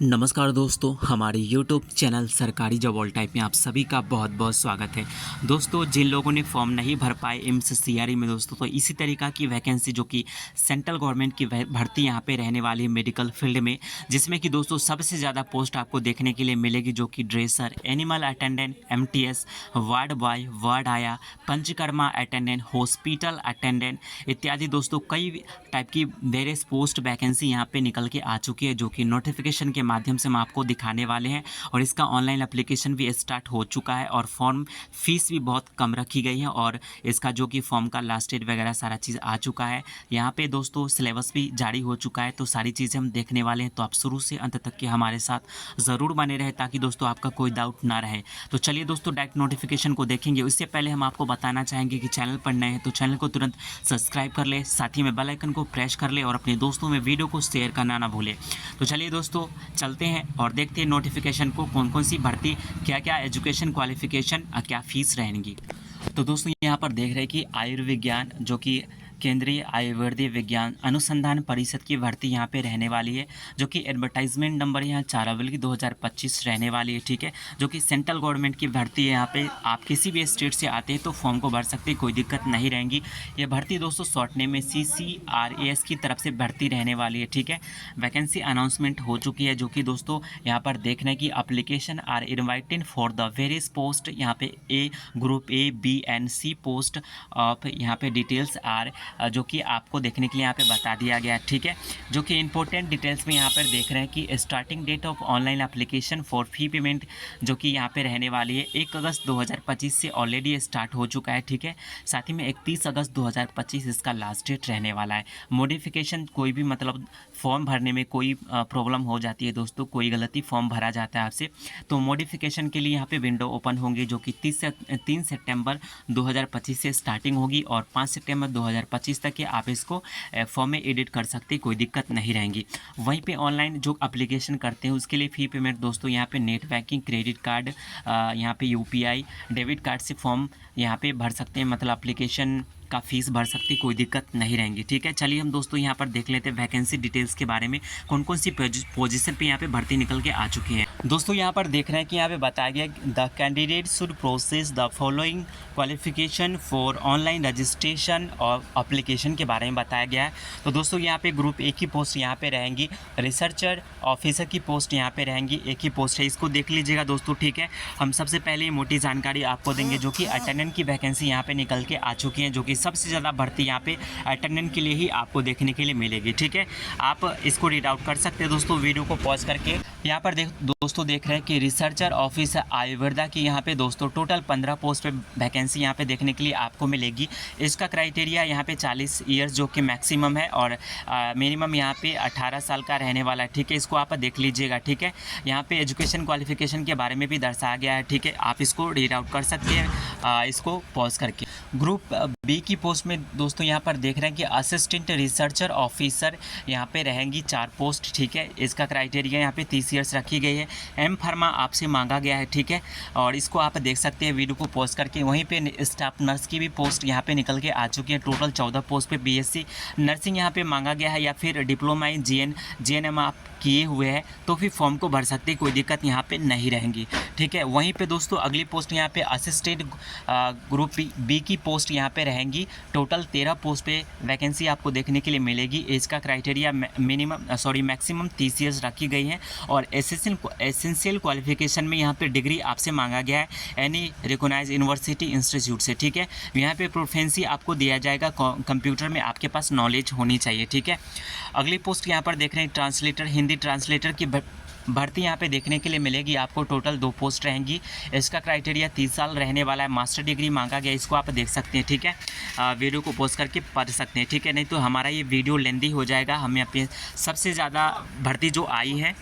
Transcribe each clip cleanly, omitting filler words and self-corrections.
नमस्कार दोस्तों, हमारे YouTube चैनल सरकारी जॉब ऑल टाइप में आप सभी का बहुत बहुत स्वागत है। दोस्तों, जिन लोगों ने फॉर्म नहीं भर पाए एम्स सीआरई में दोस्तों, तो इसी तरीक़ा की वैकेंसी जो कि सेंट्रल गवर्नमेंट की भर्ती यहाँ पे रहने वाली है मेडिकल फील्ड में, जिसमें कि दोस्तों सबसे ज़्यादा पोस्ट आपको देखने के लिए मिलेगी, जो कि dresser, animal attendant, MTS, ward boy, ward आया, पंचकर्मा अटेंडेंट, हॉस्पिटल अटेंडेंट इत्यादि दोस्तों कई टाइप की वेरियस पोस्ट वैकेंसी यहाँ पे निकल के आ चुकी है, जो कि नोटिफिकेशन के माध्यम से हम आपको दिखाने वाले हैं। और इसका ऑनलाइन एप्लीकेशन भी स्टार्ट हो चुका है और फॉर्म फीस भी बहुत कम रखी गई है और इसका जो कि फॉर्म का लास्ट डेट वगैरह सारा चीज़ आ चुका है। यहाँ पे दोस्तों सिलेबस भी जारी हो चुका है, तो सारी चीज़ें हम देखने वाले हैं। तो आप शुरू से अंत तक के हमारे साथ ज़रूर बने रहे ताकि दोस्तों आपका कोई डाउट ना रहे। तो चलिए दोस्तों डायरेक्ट नोटिफिकेशन को देखेंगे। उससे पहले हम आपको बताना चाहेंगे कि चैनल पर नए हैं तो चैनल को तुरंत सब्सक्राइब कर ले, साथ ही में बेल आइकन को प्रेस कर ले और अपने दोस्तों में वीडियो को शेयर करना ना भूले। तो चलिए दोस्तों चलते हैं और देखते हैं नोटिफिकेशन को, कौन कौन सी भर्ती, क्या क्या एजुकेशन क्वालिफिकेशन, क्या फ़ीस रहेंगी। तो दोस्तों यहाँ पर देख रहे हैं कि आयुर्विज्ञान जो कि केंद्रीय आयुर्वेदीय विज्ञान अनुसंधान परिषद की भर्ती यहाँ पे रहने वाली है, जो कि एडवर्टाइजमेंट नंबर यहाँ 4 अप्रैल 2025 रहने वाली है। ठीक है, जो कि सेंट्रल गवर्नमेंट की भर्ती है। यहाँ पे आप किसी भी स्टेट से आते हैं तो फॉर्म को भर सकते हैं, कोई दिक्कत नहीं रहेंगी। ये भर्ती दोस्तों शॉर्ट नेम में CCRAS की तरफ से भर्ती रहने वाली है। ठीक है, वैकेंसी अनाउंसमेंट हो चुकी है, जो कि दोस्तों यहाँ पर देखने की application are invited for the various post. यहाँ पे group A, B and C post of यहाँ पे डिटेल्स आर जो कि आपको देखने के लिए यहाँ पे बता दिया गया है। ठीक है, जो कि इंपॉर्टेंट डिटेल्स में यहाँ पर देख रहे हैं कि starting date of online application for fee payment जो कि यहाँ पे रहने वाली है 1 अगस्त 2025 से ऑलरेडी स्टार्ट हो चुका है। ठीक है, साथ ही में 31 अगस्त 2025 इसका लास्ट डेट रहने वाला है। मॉडिफिकेशन कोई भी मतलब फॉर्म भरने में कोई प्रॉब्लम हो जाती है दोस्तों, कोई गलती फॉर्म भरा जाता है आपसे, तो मॉडिफिकेशन के लिए यहाँ पे विंडो ओपन होंगी, जो कि 3 सितंबर 2025 से स्टार्टिंग होगी और 5 सितंबर 2025 तक के आप इसको फॉर्म में एडिट कर सकते हैं, कोई दिक्कत नहीं रहेंगी। वहीं पे ऑनलाइन जो एप्लीकेशन करते हैं उसके लिए फ़ी पेमेंट दोस्तों यहाँ पे नेट बैंकिंग, क्रेडिट कार्ड, यहाँ पे UPI, डेबिट कार्ड से फॉर्म यहाँ पे भर सकते हैं, मतलब एप्लीकेशन का फीस भर सकती, कोई दिक्कत नहीं रहेंगी। ठीक है, चलिए हम दोस्तों यहाँ पर देख लेते हैं वैकेंसी डिटेल्स के बारे में, कौन कौन सी पोजीशन पे यहाँ पे भर्ती निकल के आ चुकी है। दोस्तों यहाँ पर देख रहे हैं कि यहाँ पे बताया गया the candidate should process the following qualification for online registration और एप्लीकेशन के बारे में बताया गया है। तो दोस्तों यहाँ पे ग्रुप A की पोस्ट यहाँ पे रहेंगी, रिसर्चर ऑफिसर की पोस्ट यहाँ पे रहेंगी, एक ही पोस्ट है, इसको देख लीजिएगा दोस्तों। ठीक है, हम सबसे पहले मोटी जानकारी आपको देंगे, जो कि अटेंडेंट की वैकेंसी यहाँ पे निकल के आ चुकी है, जो कि सबसे ज़्यादा भर्ती यहाँ पे अटेंडेंट के लिए ही आपको देखने के लिए मिलेगी। ठीक है, आप इसको रीड आउट कर सकते हैं दोस्तों वीडियो को पॉज करके। यहाँ पर दोस्तों देख रहे हैं कि रिसर्चर ऑफिसर आयुर्वेदा की यहाँ पे दोस्तों टोटल 15 पोस्ट पे वैकेंसी यहाँ पे देखने के लिए आपको मिलेगी। इसका क्राइटेरिया यहाँ पे 40 ईयर्स जो कि मैक्सिमम है और मिनिमम यहाँ पे 18 साल का रहने वाला है। ठीक है, इसको आप देख लीजिएगा। ठीक है, यहाँ पे एजुकेशन क्वालिफिकेशन के बारे में भी दर्शाया गया है। ठीक है, आप इसको रीड आउट कर सकते हैं इसको पॉज करके। ग्रुप B की पोस्ट में दोस्तों यहाँ पर देख रहे हैं कि असिस्टेंट रिसर्चर ऑफिसर यहाँ पे रहेंगी 4 पोस्ट। ठीक है, इसका क्राइटेरिया यहाँ पे 30 ईयर्स रखी गई है। M फार्मा आपसे मांगा गया है। ठीक है, और इसको आप देख सकते हैं वीडियो को पॉज करके। वहीं पे स्टाफ नर्स की भी पोस्ट यहाँ पे निकल के आ चुकी है, टोटल 14 पोस्ट पे BSc नर्सिंग यहाँ पे मांगा गया है, या फिर डिप्लोमा इन GNM आप किए हुए हैं तो फिर फॉर्म को भर सकते हैं, कोई दिक्कत यहाँ पे नहीं रहेंगी। ठीक है, वहीं पे दोस्तों अगली पोस्ट यहाँ पे असिस्टेंट ग्रुप B की पोस्ट यहाँ पे रहेंगी, टोटल 13 पोस्ट पे वैकेंसी आपको देखने के लिए मिलेगी। एज का क्राइटेरिया मैक्सिमम 30 ईयर्स रखी गई है और एसेंशियल क्वालिफिकेशन में यहाँ पे डिग्री आपसे मांगा गया है एनी रिकॉग्नाइज यूनिवर्सिटी इंस्टीट्यूट से। ठीक है, यहाँ पे प्रोफेंसी आपको दिया जाएगा, कंप्यूटर में आपके पास नॉलेज होनी चाहिए। ठीक है, अगली पोस्ट यहाँ पर देख रहे हैं ट्रांसलेटर, हिंदी ट्रांसलेटर की भर्ती यहाँ पे देखने के लिए मिलेगी आपको। टोटल 2 पोस्ट रहेंगी। इसका क्राइटेरिया 30 साल रहने वाला है, मास्टर डिग्री मांगा गया, इसको आप देख सकते हैं। ठीक है, वीडियो को पॉज करके पढ़ सकते हैं। ठीक है, नहीं तो हमारा ये वीडियो लेंदी हो जाएगा। हमें अपने सबसे ज़्यादा भर्ती जो आई है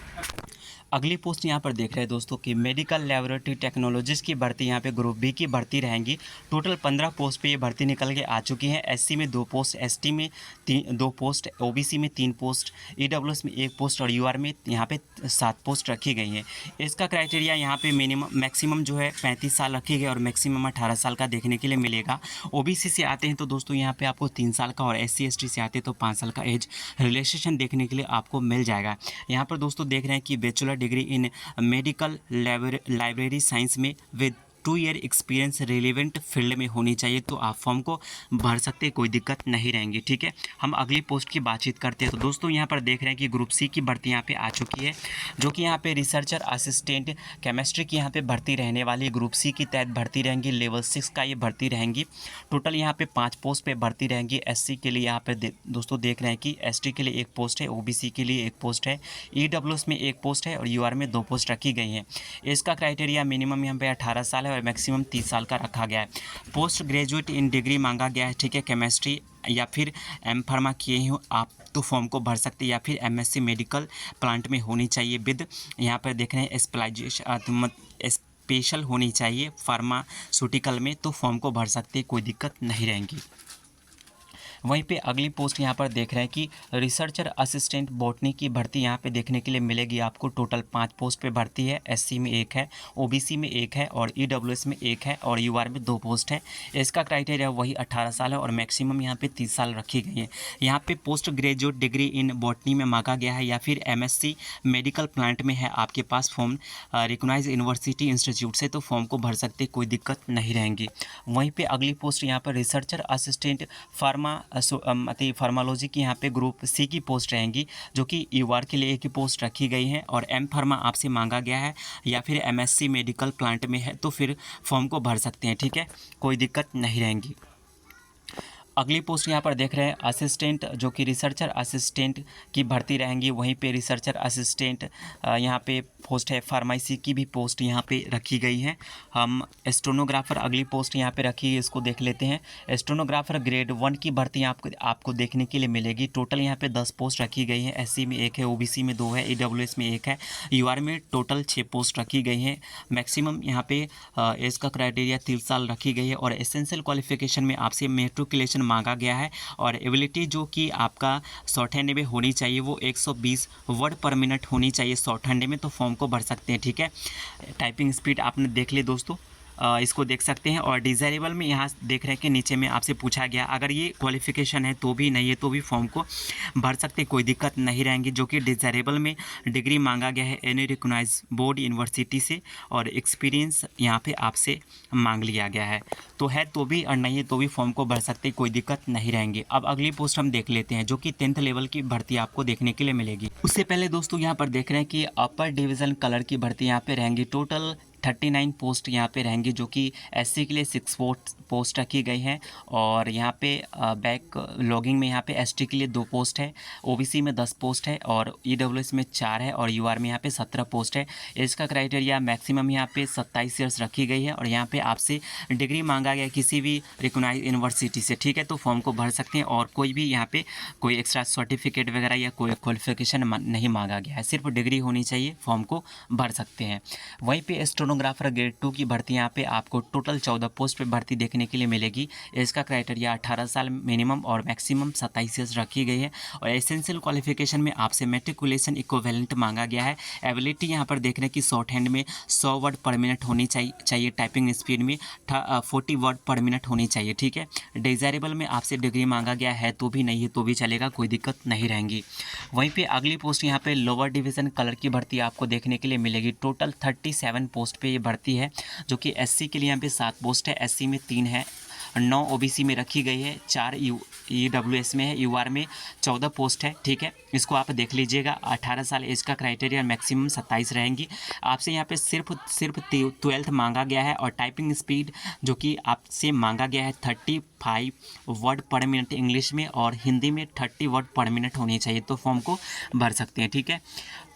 अगली पोस्ट यहाँ पर देख रहे हैं दोस्तों कि मेडिकल लैबोरेटरी टेक्नोलॉजिस्ट की भर्ती यहाँ पे ग्रुप बी की भर्ती रहेंगी। टोटल 15 पोस्ट पे ये भर्ती निकल के आ चुकी है। एससी में 2 पोस्ट, एसटी में 2 पोस्ट, ओबीसी में 3 पोस्ट, ईडब्ल्यूएस में 1 पोस्ट और यूआर में यहाँ पे 7 पोस्ट रखी गई हैं। इसका क्राइटेरिया यहाँ पे मिनिमम मैक्सिमम जो है 35 साल रखी गई और मैक्सिमम 18 साल का देखने के लिए मिलेगा। ओबीसी से आते हैं तो दोस्तों यहाँ पे आपको 3 साल का और एससी एसटी से आते हैं तो 5 साल का एज रिलैक्सेशन देखने के लिए आपको मिल जाएगा। यहाँ पर दोस्तों देख रहे हैं कि bachelor degree in medical library science में with 2 year experience relevant field में होनी चाहिए तो आप फॉर्म को भर सकते हैं, कोई दिक्कत नहीं रहेंगी। ठीक है, हम अगली पोस्ट की बातचीत करते हैं। तो दोस्तों यहाँ पर देख रहे हैं कि ग्रुप सी की भर्ती यहाँ पे आ चुकी है, जो कि यहाँ पे रिसर्चर असिस्टेंट केमिस्ट्री की यहाँ पे भर्ती रहने वाली है। ग्रुप सी की तहत भर्ती रहेंगी, लेवल 6 का ये भर्ती रहेंगी। टोटल यहाँ पे 5 पोस्ट पे भर्ती रहेंगी। एससी के लिए यहाँ पे दोस्तों देख रहे हैं कि एसटी के लिए 1 पोस्ट है, ओबीसी के लिए 1 पोस्ट है, ईडब्ल्यूएस में 1 पोस्ट है और यूआर में 2 पोस्ट रखी गई हैं। इसका क्राइटेरिया मिनिमम यहाँ पे 18 साल है और मैक्सिमम 30 साल का रखा गया है। पोस्ट ग्रेजुएट इन डिग्री मांगा गया है। ठीक है, केमिस्ट्री या फिर एम फार्मा किए हो आप तो फॉर्म को भर सकते हैं, या फिर एमएससी मेडिकल प्लांट में होनी चाहिए विद यहाँ पर देख रहे हैं स्पेशल होनी चाहिए फार्मास्यूटिकल में तो फॉर्म को भर सकते हैं, कोई दिक्कत नहीं रहेंगी। वहीं पे अगली पोस्ट यहाँ पर देख रहे हैं कि रिसर्चर असिस्टेंट बॉटनी की भर्ती यहाँ पे देखने के लिए मिलेगी आपको। टोटल 5 पोस्ट पे भर्ती है। एससी में 1 है, ओबीसी में 1 है और ईडब्ल्यूएस में 1 है और यूआर में 2 पोस्ट है। इसका क्राइटेरिया वही 18 साल है और मैक्सिमम यहाँ पे 30 साल रखी गई है। यहाँ पे post graduate degree in botany में मांगा गया है या फिर एमएससी मेडिकल प्लांट में है आपके पास फॉर्म रिकॉग्नाइज यूनिवर्सिटी इंस्टीट्यूट से तो फॉर्म को भर सकते, कोई दिक्कत नहीं रहेंगी। वहीं पर अगली पोस्ट यहाँ पर रिसर्चर असिस्टेंट फार्मालॉजी की यहाँ पे ग्रुप सी की पोस्ट रहेंगी, जो कि यूआर के लिए 1 ही पोस्ट रखी गई है और एम फार्मा आपसे मांगा गया है या फिर एमएससी मेडिकल प्लांट में है तो फिर फॉर्म को भर सकते हैं। ठीक है, कोई दिक्कत नहीं रहेंगी। अगली पोस्ट यहाँ पर देख रहे हैं असिस्टेंट, जो कि रिसर्चर असिस्टेंट की भर्ती रहेंगी। वहीं पे रिसर्चर असिस्टेंट यहाँ पे पोस्ट है। फार्मेसी की भी पोस्ट यहाँ पे रखी गई है। हम स्टेनोग्राफर अगली पोस्ट यहाँ पे रखी है, इसको देख लेते हैं। स्टेनोग्राफर ग्रेड 1 की भर्ती आपको देखने के लिए मिलेगी। टोटल यहाँ पे 10 पोस्ट रखी गई है। एससी में 1 है, ओबीसी में 2 है, ईडब्ल्यूएस में 1 है, यूआर में टोटल 6 पोस्ट रखी गई हैं। मैक्सिमम यहाँ पे एज का क्राइटेरिया 30 साल रखी गई है और एसेंशियल क्वालिफिकेशन में आपसे मेट्रिकुलेशन मांगा गया है और एबिलिटी जो कि आपका शॉर्ट हैंड में होनी चाहिए वो 120 वर्ड पर मिनट होनी चाहिए शॉर्ट हैंड में तो फॉर्म को भर सकते हैं। ठीक है, टाइपिंग स्पीड आपने देख ली दोस्तों, इसको देख सकते हैं। और डिज़ायरेबल में यहाँ देख रहे हैं कि नीचे में आपसे पूछा गया अगर ये क्वालिफिकेशन है तो भी नहीं है तो भी फॉर्म को भर सकते, कोई दिक्कत नहीं रहेंगी। जो कि डिज़ायरेबल में डिग्री मांगा गया है एनी रिकॉग्नाइज बोर्ड यूनिवर्सिटी से और एक्सपीरियंस यहाँ पे आपसे मांग लिया गया है, तो है तो भी और नहीं है तो भी फॉर्म को भर सकते, कोई दिक्कत नहीं रहेंगी। अब अगली पोस्ट हम देख लेते हैं, जो कि 10th लेवल की भर्ती आपको देखने के लिए मिलेगी। उससे पहले दोस्तों यहाँ पर देख रहे हैं कि अपर डिवीज़न कलर की भर्ती यहाँ पे रहेंगी। टोटल 39 पोस्ट यहाँ पे रहेंगी, जो कि एससी के लिए 6 पोस्ट रखी गई हैं और यहाँ पे बैक लॉगिंग में यहाँ पे एसटी के लिए 2 पोस्ट है, ओबीसी में 10 पोस्ट है और ईडब्ल्यूएस में 4 है और यूआर में यहाँ पे 17 पोस्ट है। इसका क्राइटेरिया मैक्सिमम यहाँ पे 27 ईयर्स रखी गई है और यहाँ पे आपसे डिग्री मांगा गया किसी भी रिकॉग्नाइज यूनिवर्सिटी से। ठीक है, तो फॉर्म को भर सकते हैं और कोई भी यहाँ पे कोई एक्स्ट्रा सर्टिफिकेट वगैरह या कोई क्वालिफिकेशन नहीं मांगा गया है, सिर्फ डिग्री होनी चाहिए, फॉर्म को भर सकते हैं। वहीं पे स्टेनोग्राफर ग्रेड 2 की भर्ती यहाँ पे आपको टोटल 14 पोस्ट पे भर्ती देखने के लिए मिलेगी। इसका क्राइटेरिया 18 साल मिनिमम और मैक्सिमम 27 ईयर्स रखी गई है और एसेंशियल क्वालिफिकेशन में आपसे मैट्रिकुलेशन इक्विवेलेंट मांगा गया है। एबिलिटी यहाँ पर देख रहे हैं कि शॉर्ट हैंड में 100 वर्ड पर मिनट होनी चाहिए, टाइपिंग स्पीड में 40 वर्ड पर मिनट होनी चाहिए। ठीक है, डिज़ायरेबल में आपसे डिग्री मांगा गया है तो भी नहीं है तो भी चलेगा, कोई दिक्कत नहीं रहेंगी। वहीं पे अगली पोस्ट यहाँ पे लोअर डिवीज़न कलर की भर्ती आपको देखने के लिए मिलेगी। टोटल 37 पोस्ट पे ये भर्ती है, जो कि एससी के लिए यहाँ पे 7 पोस्ट है, एससी में 3 है, 9 ओबीसी में रखी गई है, 4 ईडब्ल्यूएस में है, यूआर में 14 पोस्ट है। ठीक है, इसको आप देख लीजिएगा। 18 साल एज का क्राइटेरिया मैक्सिमम 27 रहेंगी। आपसे यहाँ पे सिर्फ 12th मांगा गया है और टाइपिंग स्पीड जो कि आपसे मांगा गया है 35 वर्ड पर मिनट इंग्लिश में और हिंदी में 30 वर्ड पर मिनट होनी चाहिए तो फॉर्म को भर सकते हैं। ठीक है,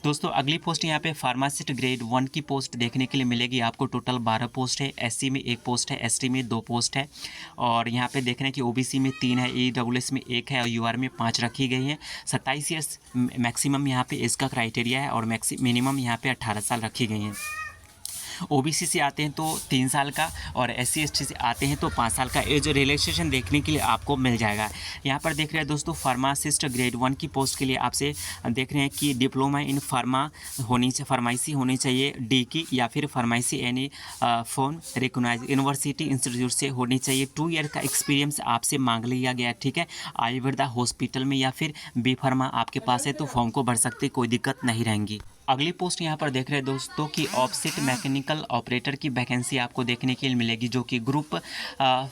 दोस्तों अगली पोस्ट यहाँ पे फार्मासिस्ट ग्रेड 1 की पोस्ट देखने के लिए मिलेगी आपको। टोटल 12 पोस्ट है। एससी में 1 पोस्ट है, एसटी में 2 पोस्ट है, और यहाँ पे देख रहे हैं कि ओबीसी में 3 है, ईडब्ल्यूएस में 1 है और यूआर में 5 रखी गई है। 27 ईयर्स मैक्सिमम यहाँ पे इसका क्राइटेरिया है और मिनिमम यहाँ पे 18 साल रखी गई हैं। ओबीसी से आते हैं तो 3 साल का, और एससी एसटी से आते हैं तो 5 साल का एज रिलैक्सेशन देखने के लिए आपको मिल जाएगा। यहाँ पर देख रहे हैं दोस्तों फार्मासिस्ट ग्रेड 1 की पोस्ट के लिए आपसे देख रहे हैं कि डिप्लोमा इन फार्मेसी होनी चाहिए डी की, या फिर pharmacy any from recognised university institute से होनी चाहिए। 2 ईयर का एक्सपीरियंस आपसे मांग लिया गया, ठीक है। आयुर्वेदा हॉस्पिटल में या फिर बी फार्मा आपके पास है तो फॉर्म को भर सकते, कोई दिक्कत नहीं रहेंगी। अगली पोस्ट यहाँ पर देख रहे हैं दोस्तों कि ऑफसेट मैकेनिकल ऑपरेटर की वैकेंसी आपको देखने के लिए मिलेगी, जो कि ग्रुप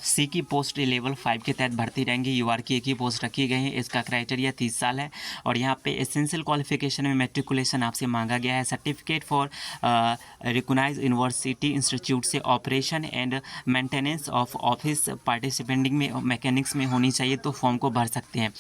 सी की पोस्ट लेवल 5 के तहत भर्ती रहेंगी। यूआर की एक ही पोस्ट रखी गई है। इसका क्राइटेरिया 30 साल है, और यहाँ पे एसेंशियल क्वालिफिकेशन में मैट्रिकुलेशन आपसे मांगा गया है। Certificate for recognised university institute से operation and maintenance of office participating में मैकेनिक्स में होनी चाहिए, तो फॉर्म को भर सकते हैं।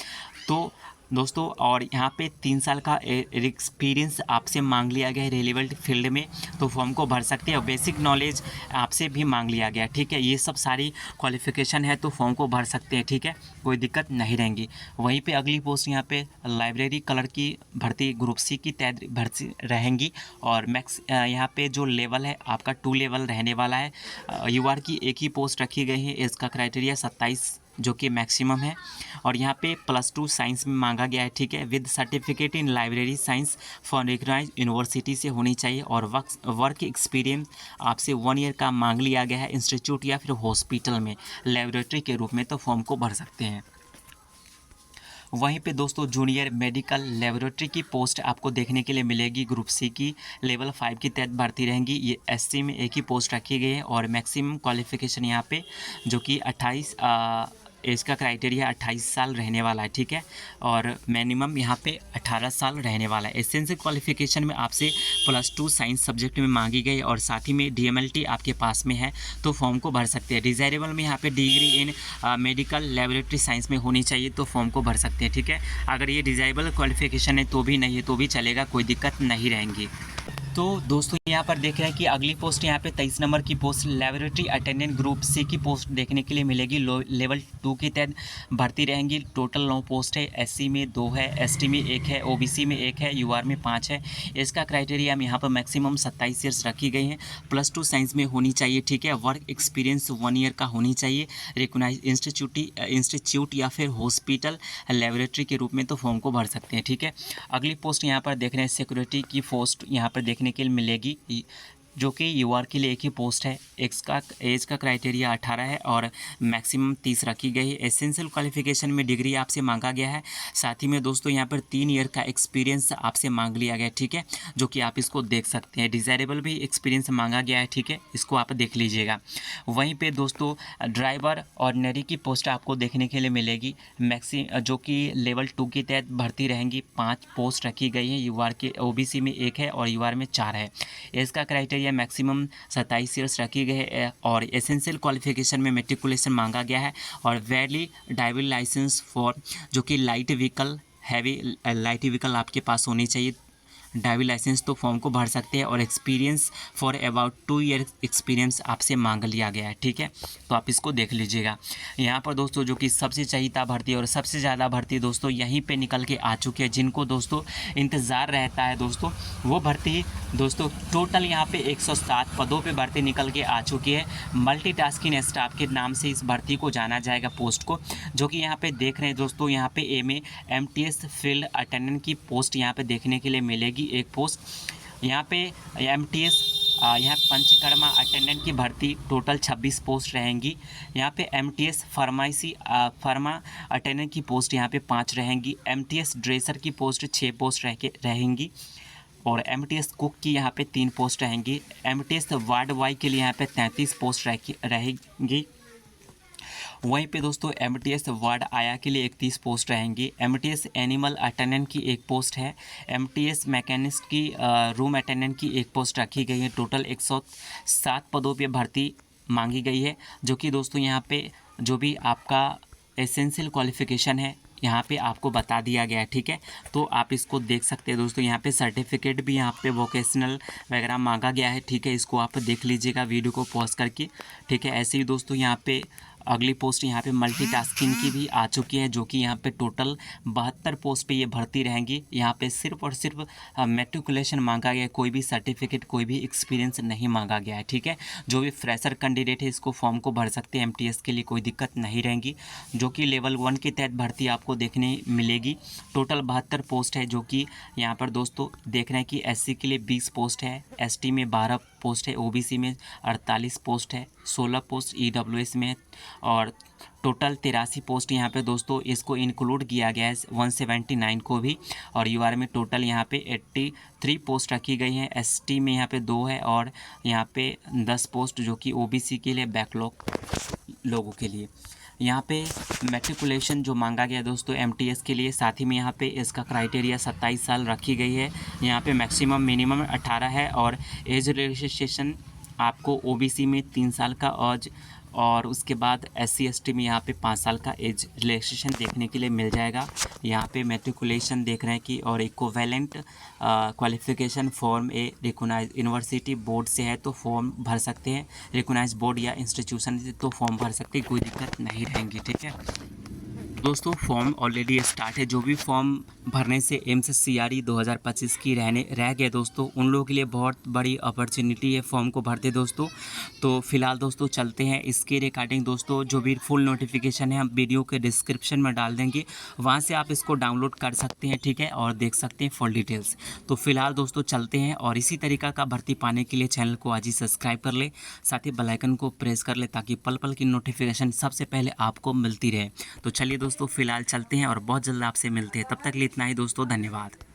तो दोस्तों और यहाँ पे 3 साल का एक्सपीरियंस आपसे मांग लिया गया है रेलिवेंट फील्ड में, तो फॉर्म को भर सकते हैं। और बेसिक नॉलेज आपसे भी मांग लिया गया, ठीक है। ये सब सारी क्वालिफिकेशन है तो फॉर्म को भर सकते हैं, ठीक है, कोई दिक्कत नहीं रहेंगी। वहीं पे अगली पोस्ट यहाँ पे लाइब्रेरी कलर की भर्ती ग्रुप सी की तहत भर्ती रहेंगी, और मैक्स यहाँ पे जो लेवल है आपका 2 लेवल रहने वाला है। यूआर की एक ही पोस्ट रखी गई है। इसका क्राइटेरिया 27 जो कि मैक्सिमम है, और यहाँ पे +2 साइंस में मांगा गया है, ठीक है, with certificate in library science for recognised university से होनी चाहिए। और वर्क एक्सपीरियंस आपसे 1 ईयर का मांग लिया गया है इंस्टीट्यूट या फिर हॉस्पिटल में लेबोरेटरी के रूप में, तो फॉर्म को भर सकते हैं। वहीं पे दोस्तों जूनियर मेडिकल लेबोरेटरी की पोस्ट आपको देखने के लिए मिलेगी। ग्रुप सी की लेवल 5 के तहत भर्ती रहेंगी। ये एससी में एक ही पोस्ट रखी गई है, और मैक्सिमम क्वालिफिकेशन यहाँ पे जो कि 28 इसका क्राइटेरिया 28 साल रहने वाला है, ठीक है, और मिनिमम यहाँ पे 18 साल रहने वाला है। एसेंशियल क्वालिफिकेशन में आपसे +2 साइंस सब्जेक्ट में मांगी गई, और साथ ही में डीएमएलटी आपके पास में है तो फॉर्म को भर सकते हैं। डिज़ायरेबल में यहाँ पे degree in medical laboratory science में होनी चाहिए, तो फॉर्म को भर सकते हैं, ठीक है। अगर ये डिज़ायरेबल क्वालिफिकेशन है तो भी नहीं है तो भी चलेगा, कोई दिक्कत नहीं रहेंगी। तो दोस्तों यहाँ पर देख रहे हैं कि अगली पोस्ट यहाँ पे 23 नंबर की post laboratory attendant group C की पोस्ट देखने के लिए मिलेगी। लेवल 2 के तहत भर्ती रहेंगी। टोटल 9 पोस्ट है। एससी में 2 है, एसटी में 1 है, ओबीसी में 1 है, यूआर में 5 है। इसका क्राइटेरिया यहाँ पर मैक्सिमम 27 ईयर्स रखी गई हैं। +2 साइंस में होनी चाहिए, ठीक है। वर्क एक्सपीरियंस 1 ईयर का होनी चाहिए। रिकॉग्नाइज इंस्टीट्यूट या फिर हॉस्पिटल लेबोरेटरी के रूप में, तो फॉर्म को भर सकते हैं, ठीक है। अगली पोस्ट यहाँ पर देख रहे हैं सिक्योरिटी की पोस्ट यहाँ पर देखने के लिए मिलेगी, जो कि यूआर के लिए एक ही पोस्ट है। एज का क्राइटेरिया 18 है और मैक्सिमम 30 रखी गई है। एसेंशियल क्वालिफिकेशन में डिग्री आपसे मांगा गया है। साथ ही में दोस्तों यहाँ पर 3 ईयर का एक्सपीरियंस आपसे मांग लिया गया है, ठीक है, जो कि आप इसको देख सकते हैं। डिज़ायरेबल भी एक्सपीरियंस मांगा गया है, ठीक है, इसको आप देख लीजिएगा। वहीं पर दोस्तों ड्राइवर ऑर्डिनरी की पोस्ट आपको देखने के लिए मिलेगी, जो कि लेवल 2 के तहत भर्ती रहेंगी। 5 पोस्ट रखी गई हैं। यूआर के ओबीसी में 1 है और यूआर में 4 है। इसका क्राइटेरिया मैक्सिमम 27 ईयर्स रखी गई है, और एसेंशियल क्वालिफिकेशन में मैट्रिकुलेशन मांगा गया है, और वैलिड ड्राइविंग लाइसेंस फॉर जो कि light vehicle heavy light vehicle आपके पास होनी चाहिए ड्राइविंग लाइसेंस, तो फॉर्म को भर सकते हैं। और experience for about 2 year experience आपसे मांग लिया गया है, ठीक है, तो आप इसको देख लीजिएगा। यहाँ पर दोस्तों जो कि सबसे चाहिए भर्ती और सबसे ज़्यादा भर्ती दोस्तों यहीं पे निकल के आ चुकी है, जिनको दोस्तों इंतज़ार रहता है दोस्तों वो भर्ती दोस्तों टोटल यहाँ पे 107 पदों पे भर्ती निकल के आ चुकी है। मल्टीटास्किंग स्टाफ के नाम से इस भर्ती को जाना जाएगा पोस्ट को, जो कि यहाँ पे देख रहे हैं दोस्तों। यहाँ पे MTS फील्ड अटेंडेंट की पोस्ट यहाँ पे देखने के लिए मिलेगी एक पोस्ट। यहाँ पे MTS यहाँ पंचकर्मा अटेंडेंट की भर्ती टोटल 26 पोस्ट रहेंगी। यहाँ पे MTS फार्मा अटेंडेंट की पोस्ट यहाँ पे 5 रहेंगी। MTS ड्रेसर की पोस्ट 6 पोस्ट रहेंगी, और MTS कुक की यहाँ पे 3 पोस्ट रहेंगी। MTS वार्ड वाई के लिए यहाँ पे 33 पोस्ट रहेंगी। वहीं पे दोस्तों MTS वार्ड आया के लिए 31 पोस्ट रहेंगी। MTS एनिमल अटेंडेंट की 1 पोस्ट है। MTS मैकेनिस्ट की रूम अटेंडेंट की 1 पोस्ट रखी गई है। टोटल 107 पदों पे भर्ती मांगी गई है, जो कि दोस्तों यहाँ पे जो भी आपका एसेंशियल क्वालिफिकेशन है यहाँ पे आपको बता दिया गया है, ठीक है। तो आप इसको देख सकते हैं दोस्तों। यहाँ पे सर्टिफिकेट भी यहाँ पे वोकेशनल वगैरह मांगा गया है, ठीक है। इसको आप देख लीजिएगा वीडियो को पॉज करके, ठीक है। ऐसे ही दोस्तों यहाँ पे अगली पोस्ट यहाँ पे मल्टीटास्किंग की भी आ चुकी है, जो कि यहाँ पे टोटल 72 पोस्ट पे ये भर्ती रहेंगी। यहाँ पे सिर्फ और सिर्फ मैट्रिकुलेशन मांगा गया है, कोई भी सर्टिफिकेट कोई भी एक्सपीरियंस नहीं मांगा गया है, ठीक है। जो भी फ्रेशर कैंडिडेट है इसको फॉर्म को भर सकते हैं, एमटीएस के लिए कोई दिक्कत नहीं रहेगी, जो कि लेवल 1 के तहत भर्ती आपको देखने मिलेगी। टोटल 72 पोस्ट है, जो कि यहाँ पर दोस्तों देख रहे हैं कि एससी के लिए 20 पोस्ट है, एसटी में 12 पोस्ट है, ओबीसी में 48 पोस्ट है, 16 पोस्ट ईडब्ल्यूएस में है और टोटल 83 पोस्ट यहाँ पे दोस्तों इसको इंक्लूड किया गया है 179 को भी। और यूआर में टोटल यहाँ पे 83 पोस्ट रखी गई हैं। एसटी में यहाँ पे 2 है और यहाँ पे 10 पोस्ट जो कि ओबीसी के लिए बैकलॉग लोगों के लिए। यहाँ पे मैट्रिकुलेशन जो मांगा गया दोस्तों एमटीएस के लिए, साथ ही में यहाँ पे इसका क्राइटेरिया 27 साल रखी गई है। यहाँ पे मैक्सिमम मिनिमम 18 है और एज रिलैक्सेशन आपको ओबीसी में 3 साल का और उसके बाद एससी एसटी में यहाँ पे 5 साल का एज रिलैक्सेशन देखने के लिए मिल जाएगा। यहाँ पे मैट्रिकुलेशन देख रहे हैं कि और equivalent qualification from a recognise university board से है तो फॉर्म भर सकते हैं, रिकॉग्नाइज बोर्ड या इंस्टीट्यूशन से तो फॉर्म भर सकते हैं, कोई दिक्कत नहीं रहेंगी, ठीक है। दोस्तों फॉर्म ऑलरेडी स्टार्ट है। जो भी फॉर्म भरने से एम्स सीआरई 2025 की रह गए दोस्तों, उन लोगों के लिए बहुत बड़ी अपॉर्चुनिटी है फॉर्म को भरते दोस्तों। तो फिलहाल दोस्तों चलते हैं इसके रिगार्डिंग दोस्तों, जो भी फुल नोटिफिकेशन है हम वीडियो के डिस्क्रिप्शन में डाल देंगे, वहाँ से आप इसको डाउनलोड कर सकते हैं, ठीक है, और देख सकते हैं फुल डिटेल्स। तो फिलहाल दोस्तों चलते हैं और इसी तरीक़ा का भर्ती पाने के लिए चैनल को आज ही सब्सक्राइब कर ले, साथ ही बेल आइकन को प्रेस कर ले ताकि पल पल की नोटिफिकेशन सबसे पहले आपको मिलती रहे। तो चलिए दोस्तों फिलहाल चलते हैं और बहुत जल्द आपसे मिलते हैं। तब तक के लिए इतना ही दोस्तों, धन्यवाद।